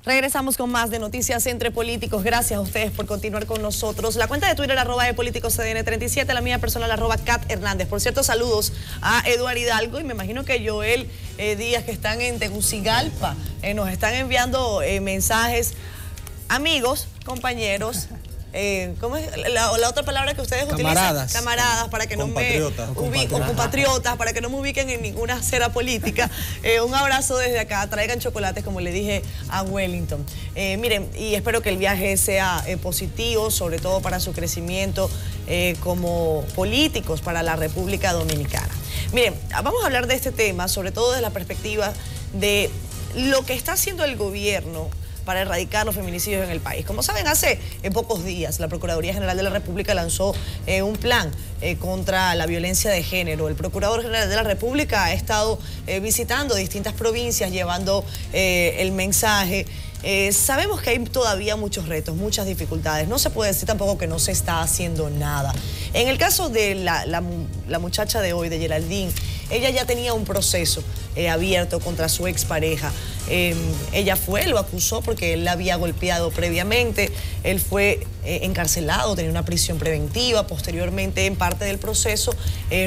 Regresamos con más de Noticias Entre Políticos. Gracias a ustedes por continuar con nosotros. La cuenta de Twitter @epoliticoscdn37, la mía personal @CatHernández. Por cierto, saludos a Eduardo Hidalgo y me imagino que Joel Díaz, que están en Tegucigalpa, nos están enviando mensajes. Amigos, compañeros, ¿cómo es la otra palabra que ustedes utilizan? Camaradas, para que no me ubiquen, compatriotas, para que no me ubiquen en ninguna acera política. Un abrazo desde acá, traigan chocolates, como le dije a Wellington. Miren, y espero que el viaje sea positivo, sobre todo para su crecimiento como políticos para la República Dominicana. Miren, vamos a hablar de este tema, sobre todo desde la perspectiva de lo que está haciendo el gobierno para erradicar los feminicidios en el país. Como saben, hace pocos días la Procuraduría General de la República lanzó un plan contra la violencia de género. El Procurador General de la República ha estado visitando distintas provincias, llevando el mensaje. Sabemos que hay todavía muchos retos, muchas dificultades. No se puede decir tampoco que no se está haciendo nada. En el caso de la muchacha de hoy, de Geraldine, ella ya tenía un proceso abierto contra su expareja. Ella lo acusó porque él la había golpeado previamente. Él fue encarcelado, tenía una prisión preventiva. Posteriormente, en parte del proceso,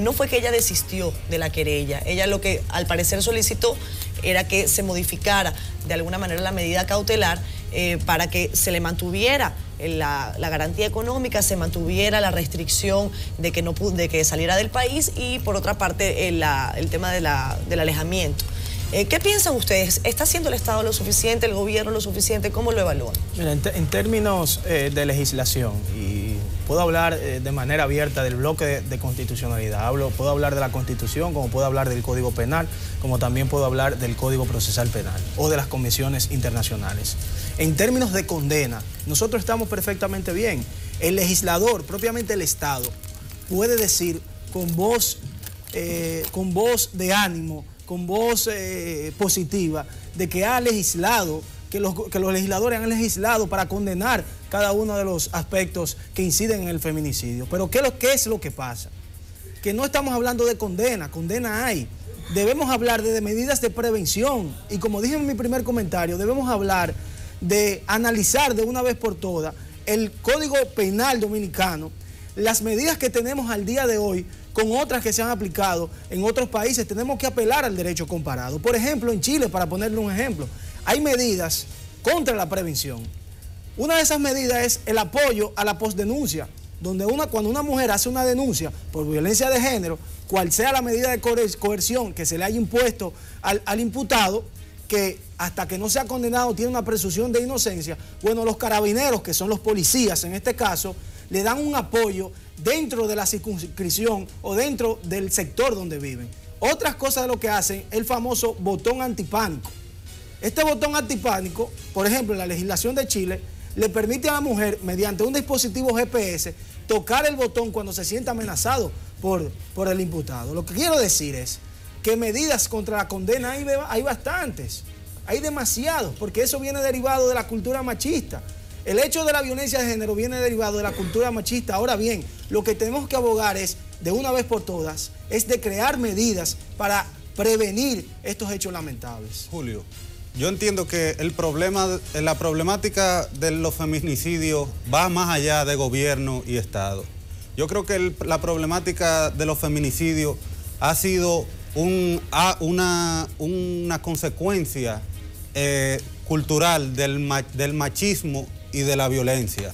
no fue que ella desistió de la querella. Ella lo que al parecer solicitó era que se modificara de alguna manera la medida cautelar para que se le mantuviera la garantía económica, se mantuviera la restricción de que saliera del país y por otra parte el tema del alejamiento. ¿Qué piensan ustedes? ¿Está haciendo el Estado lo suficiente, el gobierno lo suficiente? ¿Cómo lo evalúan? Mira, en términos de legislación, y puedo hablar de manera abierta del bloque de constitucionalidad, puedo hablar de la Constitución, como puedo hablar del Código Penal, como también puedo hablar del Código Procesal Penal o de las convenciones internacionales. En términos de condena, nosotros estamos perfectamente bien. El legislador, propiamente el Estado, puede decir con voz de ánimo, con voz positiva, de que ha legislado, que los legisladores han legislado para condenar cada uno de los aspectos que inciden en el feminicidio. Pero ¿qué es lo que pasa? Que no estamos hablando de condena hay. Debemos hablar de medidas de prevención y, como dije en mi primer comentario, debemos hablar de analizar de una vez por todas el Código Penal dominicano, las medidas que tenemos al día de hoy con otras que se han aplicado en otros países. Tenemos que apelar al derecho comparado. Por ejemplo, en Chile, para ponerle un ejemplo, hay medidas contra la prevención. Una de esas medidas es el apoyo a la posdenuncia, donde cuando una mujer hace una denuncia por violencia de género, cual sea la medida de coerción que se le haya impuesto al imputado, que hasta que no sea condenado tiene una presunción de inocencia, bueno, los carabineros, que son los policías en este caso, le dan un apoyo dentro de la circunscripción o dentro del sector donde viven. Otras cosas de lo que hacen, el famoso botón antipánico. Este botón antipánico, por ejemplo, en la legislación de Chile, le permite a la mujer, mediante un dispositivo GPS, tocar el botón cuando se sienta amenazado por el imputado. Lo que quiero decir es que medidas contra la condena hay bastantes, hay demasiados, porque eso viene derivado de la cultura machista. El hecho de la violencia de género viene derivado de la cultura machista. Ahora bien, lo que tenemos que abogar es, de una vez por todas, es de crear medidas para prevenir estos hechos lamentables. Julio, yo entiendo que la problemática de los feminicidios va más allá de gobierno y Estado. Yo creo que la problemática de los feminicidios ha sido una consecuencia cultural del machismo y de la violencia.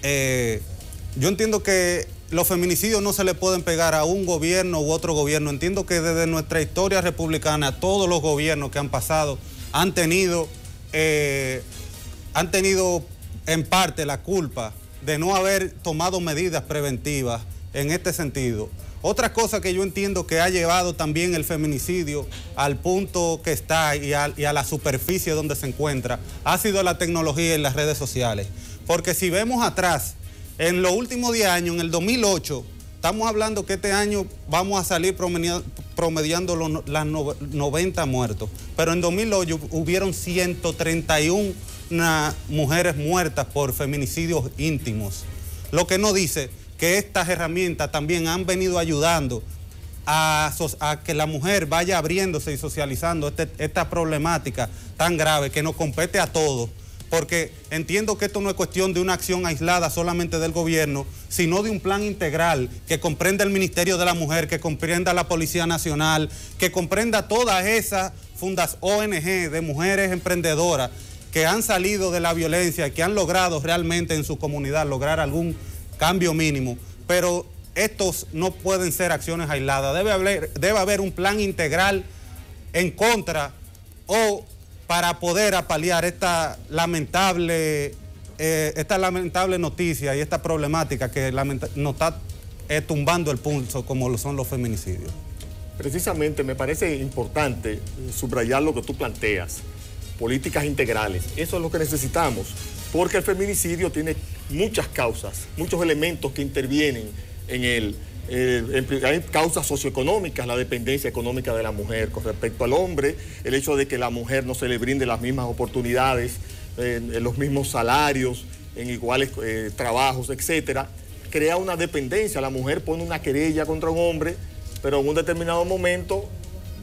Yo entiendo que los feminicidios no se le pueden pegar a un gobierno u otro gobierno. Entiendo que desde nuestra historia republicana todos los gobiernos que han pasado han tenido en parte la culpa de no haber tomado medidas preventivas en este sentido. Otra cosa que yo entiendo que ha llevado también el feminicidio al punto que está y a la superficie donde se encuentra ha sido la tecnología y las redes sociales. Porque si vemos atrás, en los últimos 10 años, en el 2008, estamos hablando que este año vamos a salir promediando los 90 muertos. Pero en 2008 hubieron 131 mujeres muertas por feminicidios íntimos. Lo que nos dice que estas herramientas también han venido ayudando a que la mujer vaya abriéndose y socializando esta problemática tan grave que nos compete a todos, porque entiendo que esto no es cuestión de una acción aislada solamente del gobierno, sino de un plan integral que comprenda el Ministerio de la Mujer, que comprenda la Policía Nacional, que comprenda todas esas fundas ONG de mujeres emprendedoras que han salido de la violencia y que han logrado realmente en su comunidad lograr algún cambio mínimo, pero estos no pueden ser acciones aisladas, debe haber un plan integral en contra o para poder apalear esta lamentable noticia y esta problemática que nos está tumbando el pulso como lo son los feminicidios. Precisamente me parece importante subrayar lo que tú planteas, políticas integrales. Eso es lo que necesitamos, porque el feminicidio tiene muchas causas, muchos elementos que intervienen en él. Hay causas socioeconómicas, la dependencia económica de la mujer con respecto al hombre, el hecho de que la mujer no se le brinde las mismas oportunidades, los mismos salarios, en iguales trabajos, etcétera, crea una dependencia. La mujer pone una querella contra un hombre, pero en un determinado momento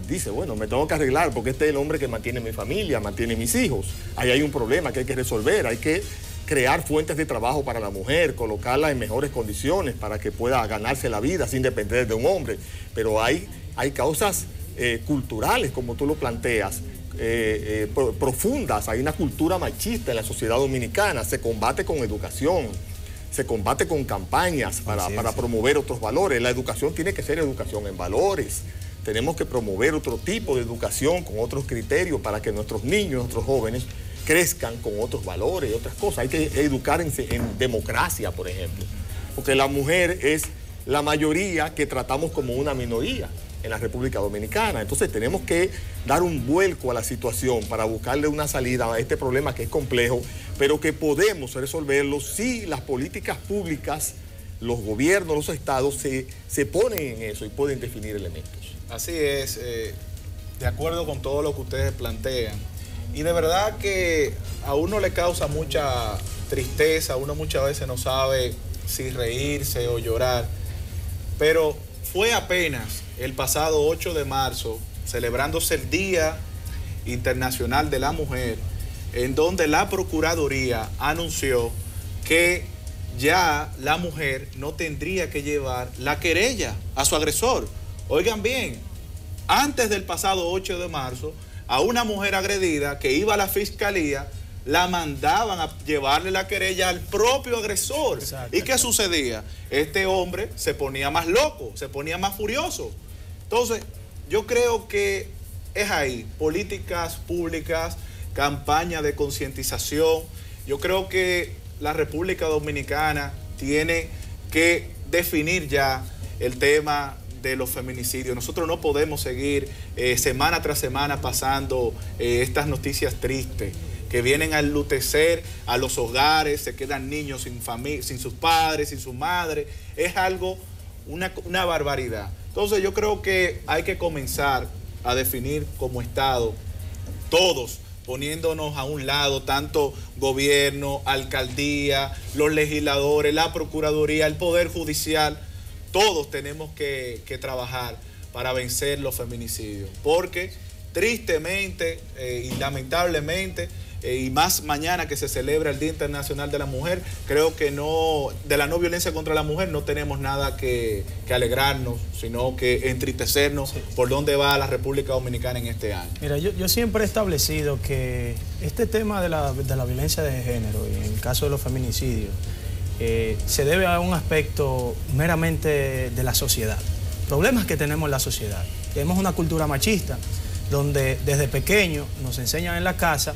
dice, bueno, me tengo que arreglar porque este es el hombre que mantiene mi familia, mantiene mis hijos. Ahí hay un problema que hay que resolver, hay que crear fuentes de trabajo para la mujer, colocarla en mejores condiciones para que pueda ganarse la vida sin depender de un hombre. Pero hay causas culturales, como tú lo planteas, profundas. Hay una cultura machista en la sociedad dominicana. Se combate con educación, se combate con campañas para promover otros valores. La educación tiene que ser educación en valores. Tenemos que promover otro tipo de educación con otros criterios para que nuestros niños, nuestros jóvenes crezcan con otros valores y otras cosas. Hay que educar en democracia, por ejemplo, porque la mujer es la mayoría que tratamos como una minoría en la República Dominicana. Entonces tenemos que dar un vuelco a la situación para buscarle una salida a este problema que es complejo, pero que podemos resolverlo si las políticas públicas, los gobiernos, los estados se ponen en eso y pueden definir elementos. Así es, de acuerdo con todo lo que ustedes plantean. Y de verdad que a uno le causa mucha tristeza, uno muchas veces no sabe si reírse o llorar, pero fue apenas el pasado 8 de marzo, celebrándose el Día Internacional de la Mujer, en donde la Procuraduría anunció que ya la mujer no tendría que llevar la querella a su agresor. Oigan bien, antes del pasado 8 de marzo, a una mujer agredida que iba a la fiscalía, la mandaban a llevarle la querella al propio agresor. Exacto. ¿Y qué sucedía? Este hombre se ponía más loco, se ponía más furioso. Entonces, yo creo que es ahí, políticas públicas, campaña de concientización. Yo creo que la República Dominicana tiene que definir ya el tema de los feminicidios. Nosotros no podemos seguir semana tras semana pasando estas noticias tristes que vienen a enlutecer a los hogares, se quedan niños sin familia, sin sus padres, sin su madre. Es algo, una barbaridad. Entonces yo creo que hay que comenzar a definir como Estado, todos poniéndonos a un lado, tanto gobierno, alcaldía, los legisladores, la Procuraduría, el Poder Judicial. Todos tenemos que trabajar para vencer los feminicidios, porque tristemente y lamentablemente, y más mañana que se celebra el Día Internacional de la Mujer, creo que de la no violencia contra la mujer no tenemos nada que alegrarnos, sino que entristecernos por dónde va la República Dominicana en este año. Mira, yo siempre he establecido que este tema de la violencia de género, y en el caso de los feminicidios, se debe a un aspecto meramente de la sociedad. Problemas que tenemos en la sociedad. Tenemos una cultura machista donde desde pequeños nos enseñan en la casa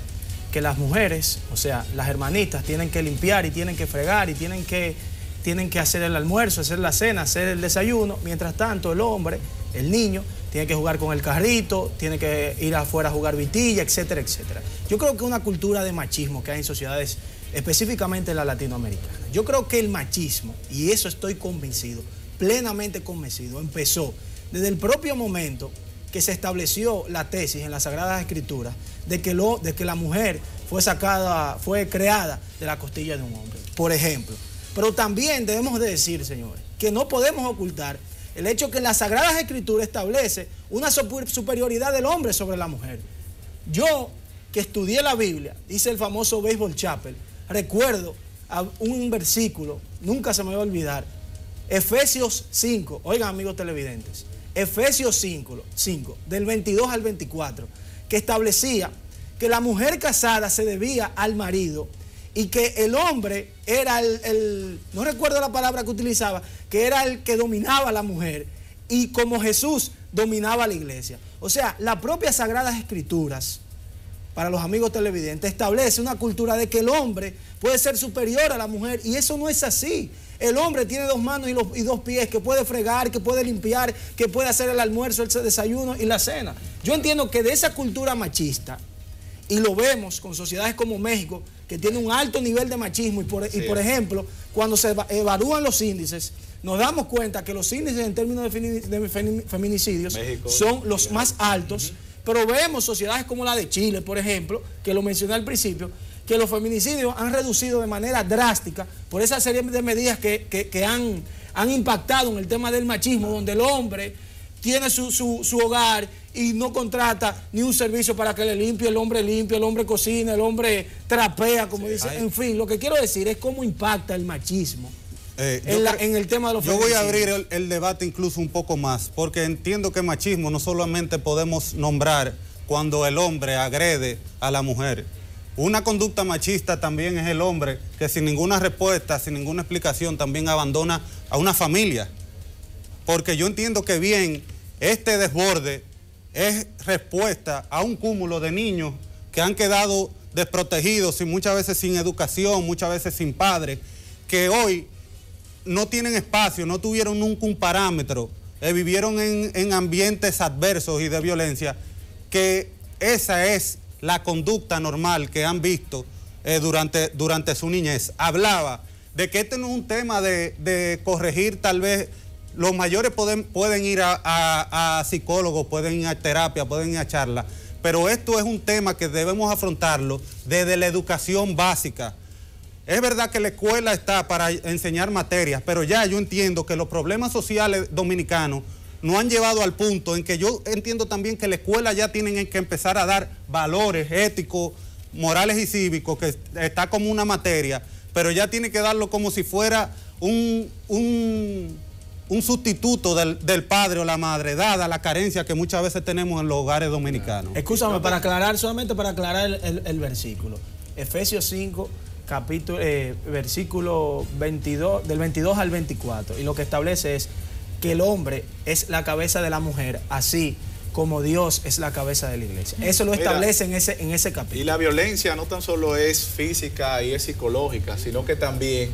que las mujeres, o sea, las hermanitas, tienen que limpiar y tienen que fregar y tienen que hacer el almuerzo, hacer la cena, hacer el desayuno. Mientras tanto, el hombre, el niño, tiene que jugar con el carrito, tiene que ir afuera a jugar vitilla, etcétera, etcétera. Yo creo que una cultura de machismo que hay en sociedades, específicamente la latinoamericana. Yo creo que el machismo, y eso estoy convencido, plenamente convencido, empezó desde el propio momento que se estableció la tesis en las Sagradas Escrituras de que la mujer fue creada de la costilla de un hombre, por ejemplo. Pero también debemos de decir, señores, que no podemos ocultar El hecho que en las Sagradas Escrituras establece una superioridad del hombre sobre la mujer. Yo, que estudié la Biblia, dice el famoso Baseball Chapel, recuerdo un versículo, nunca se me va a olvidar, Efesios 5, oigan amigos televidentes, Efesios 5, del 22 al 24, que establecía que la mujer casada se debía al marido y que el hombre era no recuerdo la palabra que utilizaba, que era el que dominaba a la mujer y como Jesús dominaba a la iglesia. O sea, las propias Sagradas Escrituras, para los amigos televidentes, establece una cultura de que el hombre puede ser superior a la mujer y eso no es así. El hombre tiene 2 manos y 2 pies, que puede fregar, que puede limpiar, que puede hacer el almuerzo, el desayuno y la cena. Yo entiendo que de esa cultura machista, y lo vemos con sociedades como México, que tiene un alto nivel de machismo, y por ejemplo, cuando se evalúan los índices, nos damos cuenta que los índices en términos de feminicidios México, son los más altos, pero vemos sociedades como la de Chile, por ejemplo, que lo mencioné al principio, que los feminicidios han reducido de manera drástica por esa serie de medidas que han impactado en el tema del machismo, donde el hombre tiene su hogar y no contrata ni un servicio para que le limpie, el hombre cocina, el hombre trapea, como dice. En fin, lo que quiero decir es cómo impacta el machismo en el tema de los feminicidios. Yo voy a abrir el debate incluso un poco más, porque entiendo que machismo no solamente podemos nombrar cuando el hombre agrede a la mujer. Una conducta machista también es el hombre que sin ninguna respuesta, sin ninguna explicación, también abandona a una familia. Porque yo entiendo que bien, este desborde es respuesta a un cúmulo de niños que han quedado desprotegidos y muchas veces sin educación, muchas veces sin padres, que hoy no tienen espacio, no tuvieron nunca un parámetro, vivieron en ambientes adversos y de violencia, que esa es la conducta normal que han visto durante su niñez. Hablaba de que este no es un tema de corregir, tal vez los mayores pueden ir a psicólogos, pueden ir a terapia, pueden ir a charla, pero esto es un tema que debemos afrontarlo desde la educación básica. Es verdad que la escuela está para enseñar materias, pero ya yo entiendo que los problemas sociales dominicanos nos han llevado al punto en que yo entiendo también que la escuela ya tienen que empezar a dar valores éticos, morales y cívicos, que está como una materia, pero ya tiene que darlo como si fuera un sustituto del padre o la madre, dada la carencia que muchas veces tenemos en los hogares dominicanos. Escúchame, solamente para aclarar el versículo. Efesios 5, versículo 22, del 22 al 24, y lo que establece es que el hombre es la cabeza de la mujer, así como Dios es la cabeza de la iglesia. Eso lo establece en ese capítulo. Y la violencia no tan solo es física y es psicológica, sino que también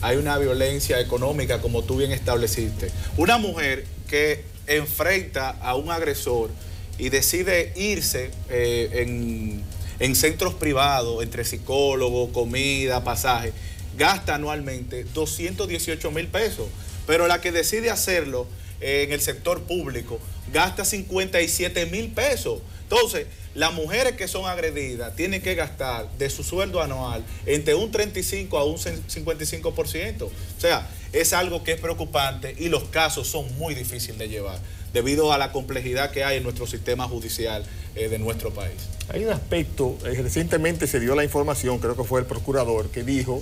hay una violencia económica, como tú bien estableciste. Una mujer que enfrenta a un agresor y decide irse en centros privados, entre psicólogos, comida, pasaje, gasta anualmente 218,000 pesos. Pero la que decide hacerlo en el sector público gasta 57,000 pesos. Entonces, las mujeres que son agredidas tienen que gastar de su sueldo anual entre un 35 a un 55%. O sea, es algo que es preocupante y los casos son muy difíciles de llevar debido a la complejidad que hay en nuestro sistema judicial de nuestro país. Hay un aspecto, recientemente se dio la información, creo que fue el procurador, que dijo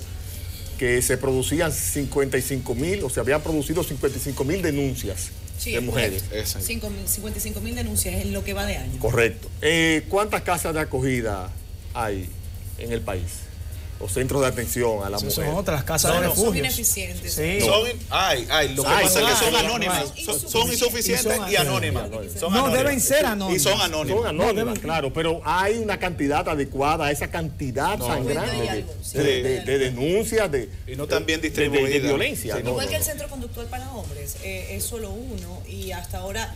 que se producían 55,000, o se habían producido 55,000 denuncias de mujeres. 55,000 denuncias en lo que va de año. Correcto. ¿Cuántas casas de acogida hay en el país? O centros de atención a la mujer. Son otras casas de refugio. Son ineficientes. Sí. Lo que pasa es que son anónimas. Son insuficientes y anónimas. No, deben ser anónimas. Y son anónimas. Son anónimas, claro, pero hay una cantidad adecuada a esa cantidad tan grande de denuncias, y no tan bien distribuidas, de violencia. Igual que el centro conductual para hombres, es solo uno, y hasta ahora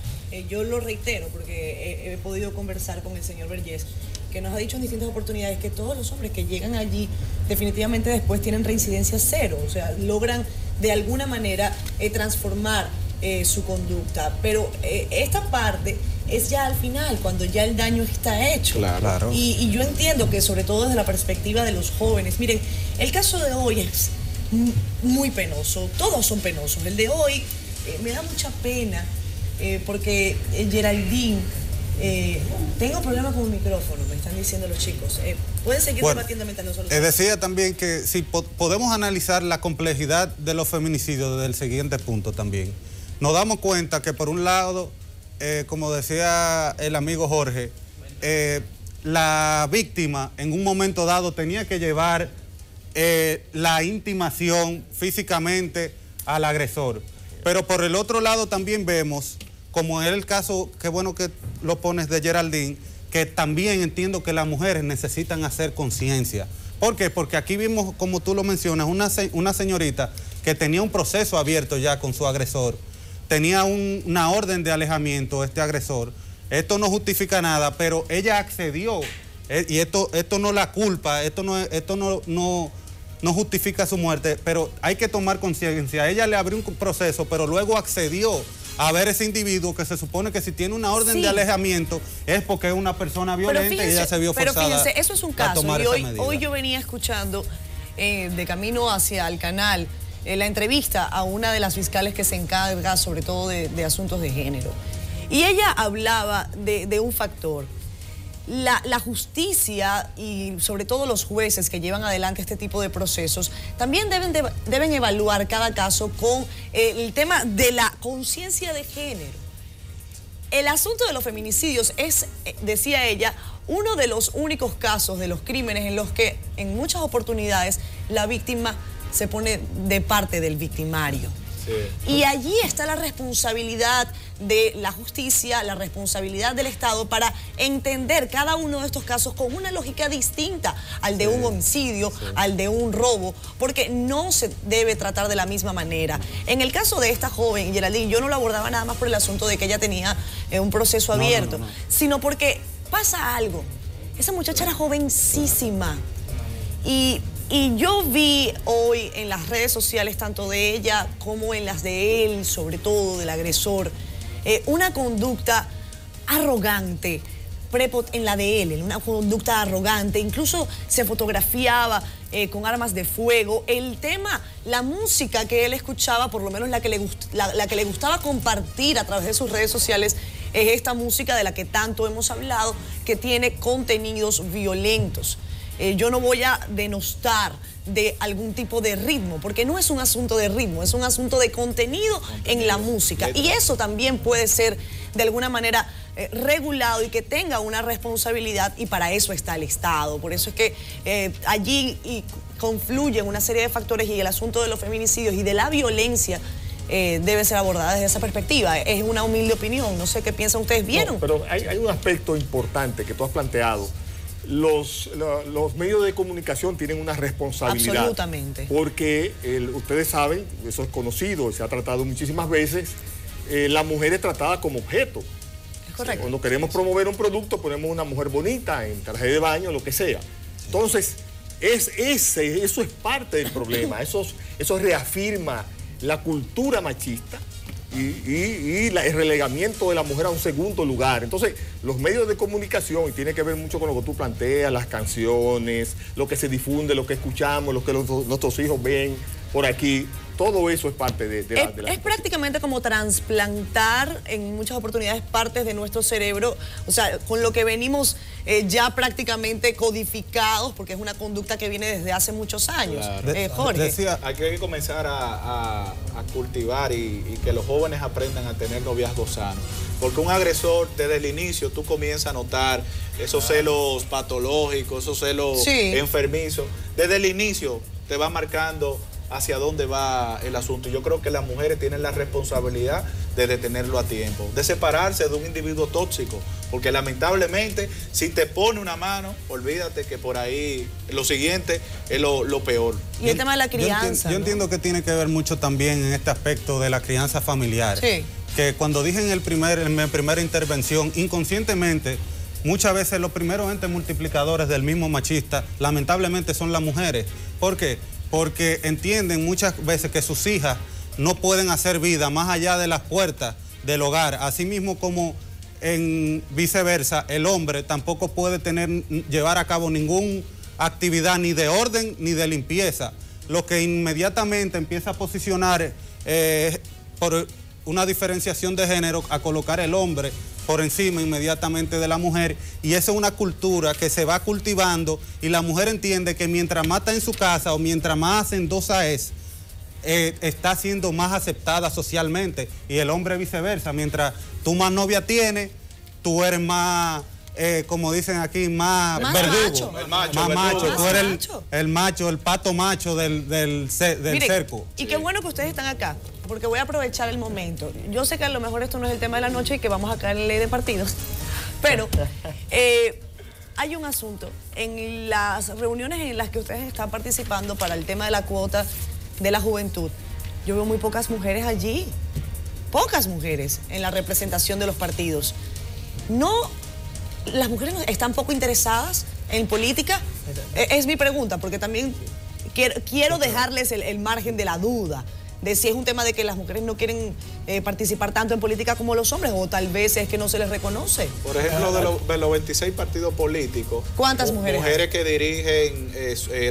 yo lo reitero porque he podido conversar con el señor Vergés, que nos ha dicho en distintas oportunidades que todos los hombres que llegan allí definitivamente después tienen reincidencia cero, o sea, logran de alguna manera transformar su conducta, pero esta parte es ya al final, cuando ya el daño está hecho. Claro. Y yo entiendo que sobre todo desde la perspectiva de los jóvenes, miren, el caso de hoy es muy penoso, todos son penosos, el de hoy, 50 años me da mucha pena porque Geraldine, tengo problemas con el micrófono, me están diciendo los chicos. Pueden seguir debatiendo mientras nosotros... Decía también que si podemos analizar la complejidad de los feminicidios desde el siguiente punto también. Nos damos cuenta que por un lado, como decía el amigo Jorge, la víctima en un momento dado tenía que llevar la intimación físicamente al agresor. Pero por el otro lado también vemos, como es el caso, qué bueno que lo pones, de Geraldine, que también entiendo que las mujeres necesitan hacer conciencia. ¿Por qué? Porque aquí vimos, como tú lo mencionas, una señorita que tenía un proceso abierto ya con su agresor, tenía una orden de alejamiento, este agresor. Esto no justifica nada, pero ella accedió, y esto no la culpa, esto no justifica su muerte, pero hay que tomar conciencia. Ella le abrió un proceso, pero luego accedió a ver ese individuo que se supone que si tiene una orden de alejamiento es porque es una persona violenta, fíjense, y ella se vio forzada. Pero fíjense, eso es un caso, y hoy yo venía escuchando de camino hacia el canal la entrevista a una de las fiscales que se encarga sobre todo de asuntos de género. Y ella hablaba de un factor. La justicia y sobre todo los jueces que llevan adelante este tipo de procesos también deben evaluar cada caso con el tema de la conciencia de género. El asunto de los feminicidios es, decía ella, uno de los únicos casos de los crímenes en los que en muchas oportunidades la víctima se pone de parte del victimario. Sí. Y allí está la responsabilidad de la justicia, la responsabilidad del Estado para entender cada uno de estos casos con una lógica distinta al de un homicidio, al de un robo, porque no se debe tratar de la misma manera. En el caso de esta joven, Geraldine, yo no lo abordaba nada más por el asunto de que ella tenía un proceso abierto, sino porque pasa algo. Esa muchacha era jovencísima y yo vi hoy en las redes sociales, tanto de ella como en las de él, sobre todo del agresor, una conducta arrogante, en la de él, una conducta arrogante, incluso se fotografiaba con armas de fuego. El tema, la música que él escuchaba, por lo menos la que le gustaba compartir a través de sus redes sociales, es esta música de la que tanto hemos hablado, que tiene contenidos violentos. Yo no voy a denostar de algún tipo de ritmo, porque no es un asunto de ritmo, es un asunto de contenido en la música. Y eso también puede ser de alguna manera regulado y que tenga una responsabilidad, y para eso está el Estado. Por eso es que allí confluyen una serie de factores, y el asunto de los feminicidios y de la violencia debe ser abordada desde esa perspectiva. Es una humilde opinión, no sé qué piensan ustedes. ¿Vieron? No, pero hay un aspecto importante que tú has planteado. Los medios de comunicación tienen una responsabilidad. Absolutamente. Porque ustedes saben, eso es conocido, se ha tratado muchísimas veces, la mujer es tratada como objeto. Es correcto. Cuando queremos promover un producto, ponemos una mujer bonita en traje de baño, lo que sea. Entonces, eso es parte del problema. Eso reafirma la cultura machista y el relegamiento de la mujer a un segundo lugar. Entonces, los medios de comunicación, y tiene que ver mucho con lo que tú planteas, las canciones, lo que se difunde, lo que escuchamos, lo que nuestros hijos ven por aquí, todo eso es parte de la... Es prácticamente como trasplantar en muchas oportunidades partes de nuestro cerebro, o sea, con lo que venimos ya prácticamente codificados, porque es una conducta que viene desde hace muchos años. Claro. Jorge. Decía, hay que comenzar a cultivar y que los jóvenes aprendan a tener noviazgos sanos. Porque un agresor, desde el inicio, tú comienzas a notar esos celos patológicos, esos celos enfermizos. Desde el inicio te va marcando hacia dónde va el asunto. Yo creo que las mujeres tienen la responsabilidad de detenerlo a tiempo, de separarse de un individuo tóxico, porque lamentablemente si te pone una mano, olvídate que por ahí lo siguiente es lo peor. Y el tema de la crianza. Yo entiendo que tiene que ver mucho también en este aspecto de la crianza familiar. Sí. Que cuando dije en mi primera intervención, inconscientemente, muchas veces los primeros entes multiplicadores del mismo machista, lamentablemente, son las mujeres. ¿Por qué? Porque entienden muchas veces que sus hijas no pueden hacer vida más allá de las puertas del hogar. Asimismo como en viceversa, el hombre tampoco puede llevar a cabo ninguna actividad ni de orden ni de limpieza. Lo que inmediatamente empieza a posicionar una diferenciación de género a colocar el hombre por encima inmediatamente de la mujer, y esa es una cultura que se va cultivando y la mujer entiende que mientras más está en su casa o mientras más hacendosa es, está siendo más aceptada socialmente, y el hombre viceversa. Mientras tú más novia tienes, tú eres más, como dicen aquí, más verdugo, más macho. Tú eres el macho, el pato macho del cerco. Y qué bueno que ustedes están acá, porque voy a aprovechar el momento. Yo sé que a lo mejor esto no es el tema de la noche y que vamos a caerle de partidos, pero hay un asunto en las reuniones en las que ustedes están participando para el tema de la cuota de la juventud. Yo veo muy pocas mujeres allí, pocas mujeres en la representación de los partidos. No, las mujeres están poco interesadas en política. Es mi pregunta, porque también quiero dejarles el margen de la duda de si es un tema de que las mujeres no quieren participar tanto en política como los hombres, o tal vez es que no se les reconoce. Por ejemplo, de los 26 partidos políticos, ¿cuántas mujeres? Mujeres que dirigen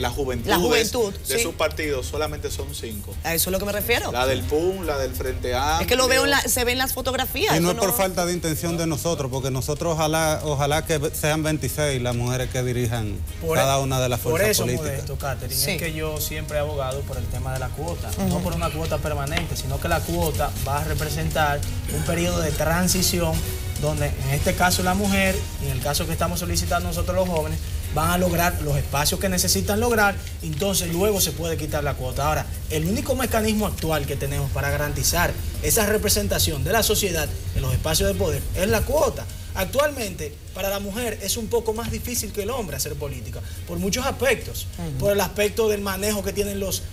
la juventud de sus partidos, solamente son 5. A eso es lo que me refiero. La del PUM, la del Frente Amplio. Es que lo veo, se ven las fotografías. Y no es por falta de intención de nosotros, porque nosotros ojalá que sean 26 las mujeres que dirijan cada una de las fuerzas políticas. Por eso, Modesto, Catherine, es que yo siempre he abogado por el tema de la cuota, no por una cuota permanente, sino que la cuota va a representar un periodo de transición donde en este caso la mujer, y en el caso que estamos solicitando nosotros los jóvenes, van a lograr los espacios que necesitan lograr, entonces luego se puede quitar la cuota. Ahora, el único mecanismo actual que tenemos para garantizar esa representación de la sociedad en los espacios de poder es la cuota. Actualmente, para la mujer es un poco más difícil que el hombre hacer política, por muchos aspectos, por el aspecto del manejo que tienen los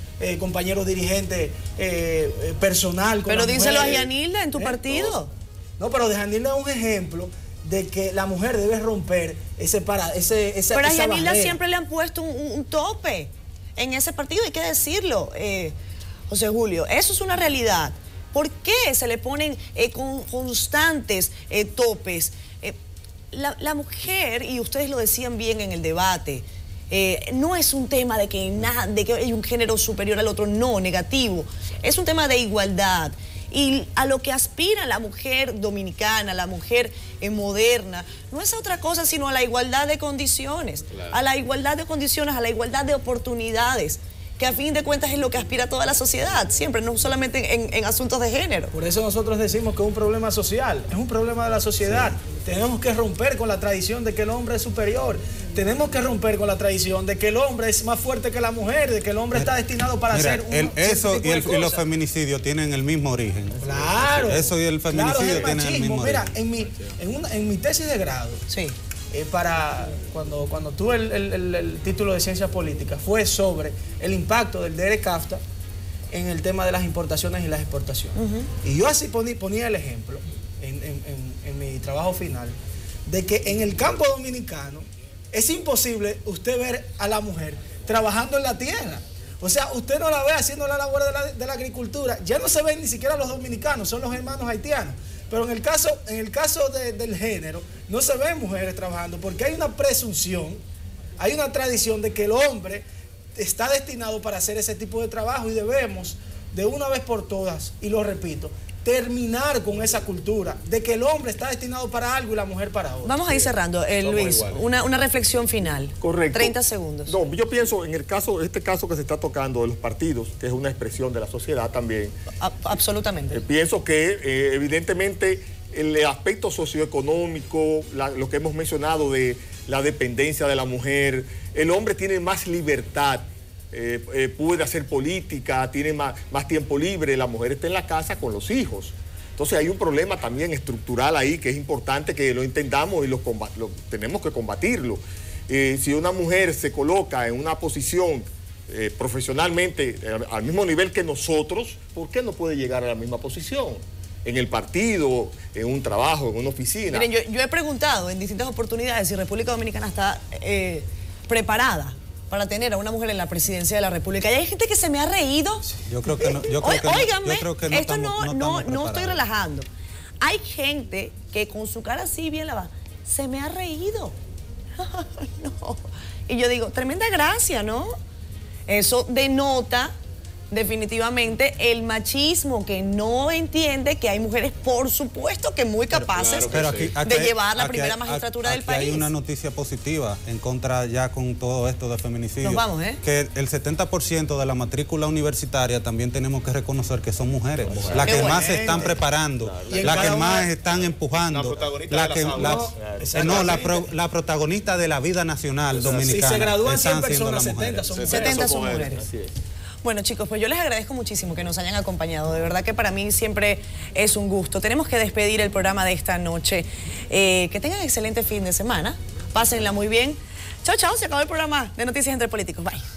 compañeros dirigentes personal. Pero díselo a Yanilda en tu partido. No, pero Yanilda es un ejemplo de que la mujer debe romper esa Pero a Yanilda barrera. siempre le han puesto un tope en ese partido, hay que decirlo, José Julio. Eso es una realidad. ¿Por qué se le ponen constantes topes? La mujer, y ustedes lo decían bien en el debate, no es un tema de que hay un género superior al otro, no, negativo. Es un tema de igualdad. Y a lo que aspira la mujer dominicana, la mujer moderna, no es otra cosa sino a la igualdad de condiciones, a la igualdad de condiciones, a la igualdad de oportunidades, que a fin de cuentas es lo que aspira toda la sociedad, siempre, no solamente en asuntos de género. Por eso nosotros decimos que es un problema social, es un problema de la sociedad. Sí. Tenemos que romper con la tradición de que el hombre es superior. Tenemos que romper con la tradición de que el hombre es más fuerte que la mujer, de que el hombre está destinado para hacer eso y los feminicidios tienen el mismo origen. Claro. Eso y el feminicidio tienen el mismo origen. Mira, en mi tesis de grado, sí, cuando tuve el título de Ciencias Políticas, fue sobre el impacto del DERE-CAFTA en el tema de las importaciones y las exportaciones. Y yo así ponía el ejemplo en mi trabajo final de que en el campo dominicano es imposible usted ver a la mujer trabajando en la tierra. O sea, usted no la ve haciendo la labor de la agricultura. Ya no se ven ni siquiera los dominicanos, son los hermanos haitianos. Pero en el caso del género, no se ven mujeres trabajando porque hay una presunción, hay una tradición de que el hombre está destinado para hacer ese tipo de trabajo, y debemos, de una vez por todas, y lo repito, terminar con esa cultura de que el hombre está destinado para algo y la mujer para otro. Vamos a ir cerrando, Luis, una reflexión final. Correcto. 30 segundos. No, yo pienso en este caso que se está tocando de los partidos, que es una expresión de la sociedad también. Absolutamente. Pienso que evidentemente el aspecto socioeconómico, lo que hemos mencionado de la dependencia de la mujer, el hombre tiene más libertad. Puede hacer política, tiene más tiempo libre, la mujer está en la casa con los hijos. Entonces hay un problema también estructural ahí que es importante que lo entendamos y tenemos que combatirlo. Si una mujer se coloca en una posición profesionalmente al mismo nivel que nosotros, ¿por qué no puede llegar a la misma posición? En el partido, en un trabajo, en una oficina. Miren, yo he preguntado en distintas oportunidades si República Dominicana está preparada para tener a una mujer en la presidencia de la República. Y hay gente que se me ha reído. Yo creo que no. Óigame, no esto no estamos estoy relajando. Hay gente que con su cara así bien lavada, se me ha reído. No. Y yo digo, tremenda gracia, ¿no? Eso denota definitivamente el machismo que no entiende que hay mujeres, por supuesto, que muy capaces de llevar la primera magistratura del país. Hay una noticia positiva en contra ya con todo esto de feminicidio. Nos vamos, que el 70% de la matrícula universitaria también tenemos que reconocer que son mujeres. Las que más se están preparando, las que más están empujando, la protagonista de la vida nacional dominicana. Si se gradúan 100 personas, 70 son mujeres. 70 son mujeres. Bueno, chicos, pues yo les agradezco muchísimo que nos hayan acompañado. De verdad que para mí siempre es un gusto. Tenemos que despedir el programa de esta noche. Que tengan excelente fin de semana. Pásenla muy bien. Chao, chao. Se acabó el programa de Noticias Entre Políticos. Bye.